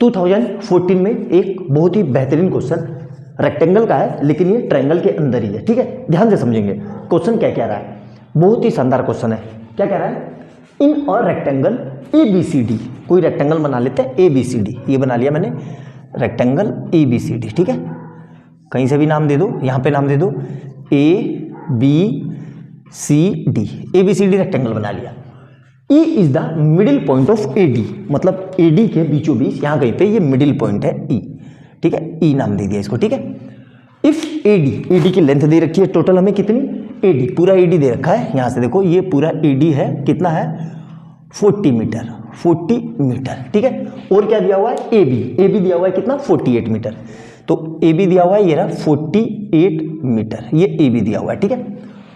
2014 में एक बहुत ही बेहतरीन क्वेश्चन रेक्टेंगल का है, लेकिन ये ट्रायंगल के अंदर ही है। ठीक है, ध्यान से समझेंगे क्वेश्चन क्या कह रहा है। बहुत ही शानदार क्वेश्चन है। क्या कह रहा है, इन और रेक्टेंगल ABCD, कोई रेक्टेंगल बना लेते हैं ABCD, ये बना लिया मैंने रेक्टेंगल ABCD। ठीक है, कहीं से भी नाम दे दो, यहाँ पे नाम दे दो ABCD, ABCD रेक्टेंगल बना लिया। E is the middle point of AD, मतलब AD के बीचों बीच यहाँ कहीं पे ये मिडिल पॉइंट है E। ठीक है, E नाम दे दिया इसको। ठीक है, इफ AD की लेंथ दे रखी है टोटल हमें कितनी, AD पूरा AD दे रखा है, यहाँ से देखो ये पूरा AD है, कितना है 40 मीटर, 40 मीटर। ठीक है, और क्या दिया हुआ है, AB दिया हुआ है कितना 48 मीटर, तो AB दिया हुआ है ये रहा 48 मीटर, ये AB दिया हुआ है। ठीक है,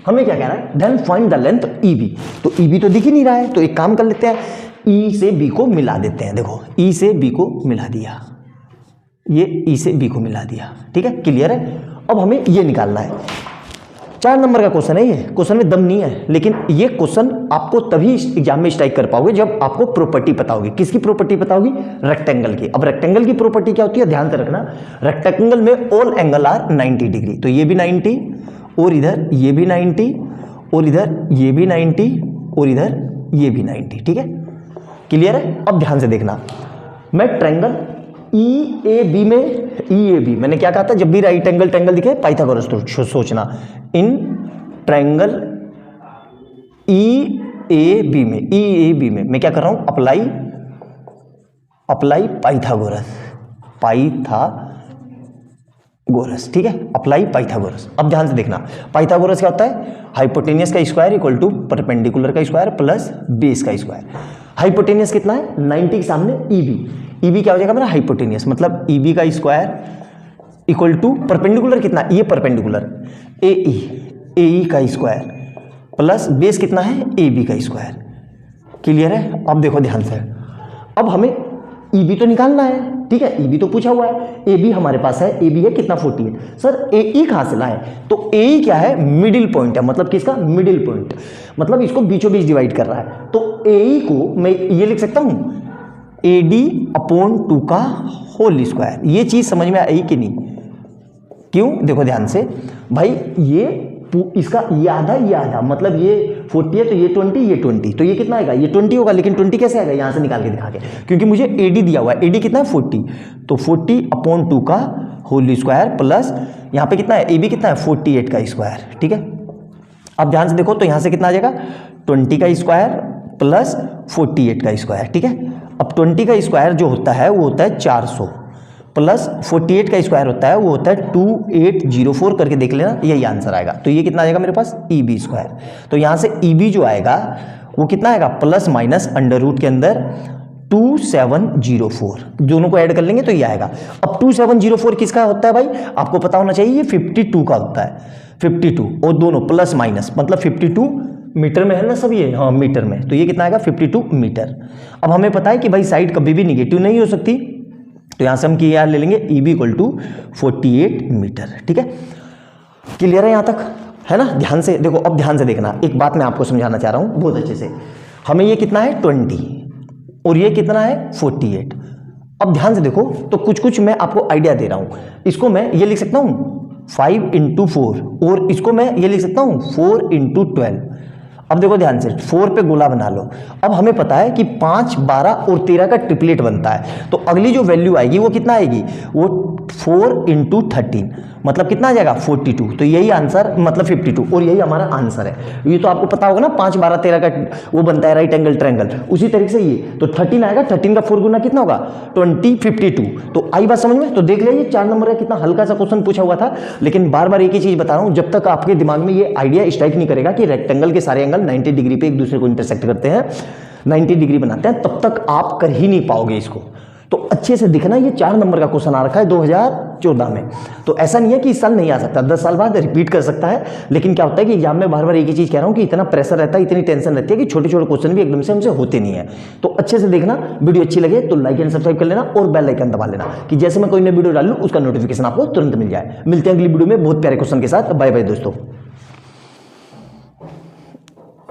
हमें क्या कह रहा है, then find the length EB, तो EB तो दिख ही नहीं रहा है, तो एक काम कर लेते हैं E से B को मिला देते हैं। देखो E से B को मिला दिया, ये E से B को मिला दिया। ठीक है, क्लियर है। अब हमें ये निकालना है, 4 नंबर का क्वेश्चन है ये, क्वेश्चन में दम नहीं है, लेकिन ये क्वेश्चन आपको तभी एग्जाम में स्ट्राइक कर पाओगे जब आपको प्रॉपर्टी पता होगी। किसकी प्रॉपर्टी पता होगी, रेक्टेंगल की। अब रेक्टेंगल की प्रॉपर्टी क्या होती है, ध्यान से रखना, रेक्टेंगल में ऑल एंगल आर 90 डिग्री, तो ये भी 90 और इधर ये भी 90 और इधर ये भी 90 और इधर ये भी 90। ठीक है, क्लियर है। अब ध्यान से देखना, मैं ट्रायंगल EAB में, EAB मैंने क्या कहा था, जब भी राइट एंगल ट्रायंगल दिखे पाइथागोरस तो सोचना, इन ट्रायंगल EAB में मैं क्या कर रहा हूं, अप्लाई पाइथागोरस। ठीक है, अप्लाई पाइथागोरस। अब ध्यान से देखना, पाइथागोरस क्या होता है, हाइपोटेनियस का स्क्वायर इक्वल टू परपेंडिकुलर का स्क्वायर प्लस बेस का स्क्वायर। हाइपोटेनियस कितना है 90 के सामने EB क्या हो जाएगा मेरा हाइपोटेनियस, मतलब EB का स्क्वायर इक्वल टू परपेंडिकुलर कितना, ये परपेंडिकुलर AE का स्क्वायर प्लस बेस कितना है AB का स्क्वायर। क्लियर है। अब देखो ध्यान से, अब हमें EB तो निकालना है। ठीक है, EB तो पूछा हुआ है, AB हमारे पास है, AB है कितना 48। सर AE कहाँ से लाए, तो AE क्या है, मिडिल पॉइंट है, मतलब किसका, मिडिल पॉइंट, मतलब इसको बीचों बीच डिवाइड कर रहा है। तो AE को मैं ये लिख सकता हूँ AD/2 का होल स्क्वायर। ये चीज समझ में आई कि नहीं, क्यों, देखो ध्यान से भाई, ये इसका ये आधा, मतलब ये 40 है तो ये 20, तो ये कितना आएगा, ये 20 होगा, लेकिन 20 कैसे आएगा, यहां से निकाल के दिखा के, क्योंकि मुझे AD दिया हुआ है, AD कितना है 40, तो 40/2 का होल स्क्वायर प्लस यहाँ पे कितना है AB कितना है 48 का स्क्वायर। ठीक है, अब ध्यान से देखो, तो यहां से कितना आ जाएगा 20 का स्क्वायर प्लस 48 का स्क्वायर। ठीक है, अब 20 का स्क्वायर जो होता है वो होता है 400 प्लस 48 का स्क्वायर होता है वो होता है 2804, करके देख लेना, यही आंसर आएगा। तो ये कितना आएगा मेरे पास EB स्क्वायर, तो यहाँ से EB जो आएगा वो कितना आएगा, प्लस माइनस अंडर रूट के अंदर 2704, दोनों को ऐड कर लेंगे तो ये आएगा। अब 2704 किसका होता है भाई, आपको पता होना चाहिए, ये 52 का होता है, 52 और दोनों प्लस माइनस, मतलब 52 मीटर में है ना सब ये, हाँ मीटर में, तो ये कितना आएगा 52 मीटर। अब हमें पता है कि भाई साइड कभी भी निगेटिव नहीं हो सकती, तो यहां से हम क्या ले लेंगे EB = 48 मीटर। ठीक है, क्लियर है यहां तक, है ना। ध्यान से देखो, अब ध्यान से देखना, एक बात मैं आपको समझाना चाह रहा हूं बहुत अच्छे से। हमें ये कितना है 20 और ये कितना है 48। अब ध्यान से देखो, तो कुछ मैं आपको आइडिया दे रहा हूं, इसको मैं ये लिख सकता हूं 5 × 4 और इसको मैं ये लिख सकता हूं 4 × 12। अब देखो ध्यान से, 4 पे गोला बना लो। अब हमें पता है कि 5, 12 और 13 का ट्रिपलेट बनता है, तो अगली जो वैल्यू आएगी वो कितना आएगी, वो 4 × 13, मतलब कितना आ जाएगा 42। तो यही आंसर, मतलब 52, और यही हमारा आंसर है। ये तो आपको पता होगा ना, 5, 12, 13 का वो बनता है राइट एंगल ट्रायंगल, उसी तरीके से ये तो 13 आएगा, 13 का 4 गुना कितना होगा 20, 52। तो आई बात समझ में। तो देख लिया, ये 4 नंबर का कितना हल्का सा क्वेश्चन पूछा हुआ था, लेकिन बार बार एक ही चीज बता रहा हूं, जब तक आपके दिमाग में ये आइडिया स्ट्राइक नहीं करेगा कि रेक्टेंगल के सारे एंगल 90 डिग्री पे एक दूसरे को इंटरसेक्ट करते हैं, 90 डिग्री बनाते हैं, तब तक आप कर ही नहीं पाओगे इसको। तो अच्छे से दिखना, ये 4 नंबर का क्वेश्चन आ रखा है 2014 में, तो ऐसा नहीं है कि इस साल नहीं आ सकता, 10 साल बाद रिपीट कर सकता है। लेकिन क्या होता है कि एग्जाम में बार बार एक ही चीज कह रहा हूं कि इतना प्रेशर रहता है, इतनी टेंशन रहती है कि छोटे छोटे क्वेश्चन भी एकदम से हमसे होते नहीं है। तो अच्छे से देखना, वीडियो अच्छी लगे तो लाइक एंड सब्सक्राइब कर लेना और बेल आइकन दबा लेना, कि जैसे मैं कोई नई वीडियो डालूं उसका नोटिफिकेशन आपको तुरंत मिल जाए। मिलते हैं अगली वीडियो में बहुत प्यारे क्वेश्चन के साथ। बाय बाय दोस्तों।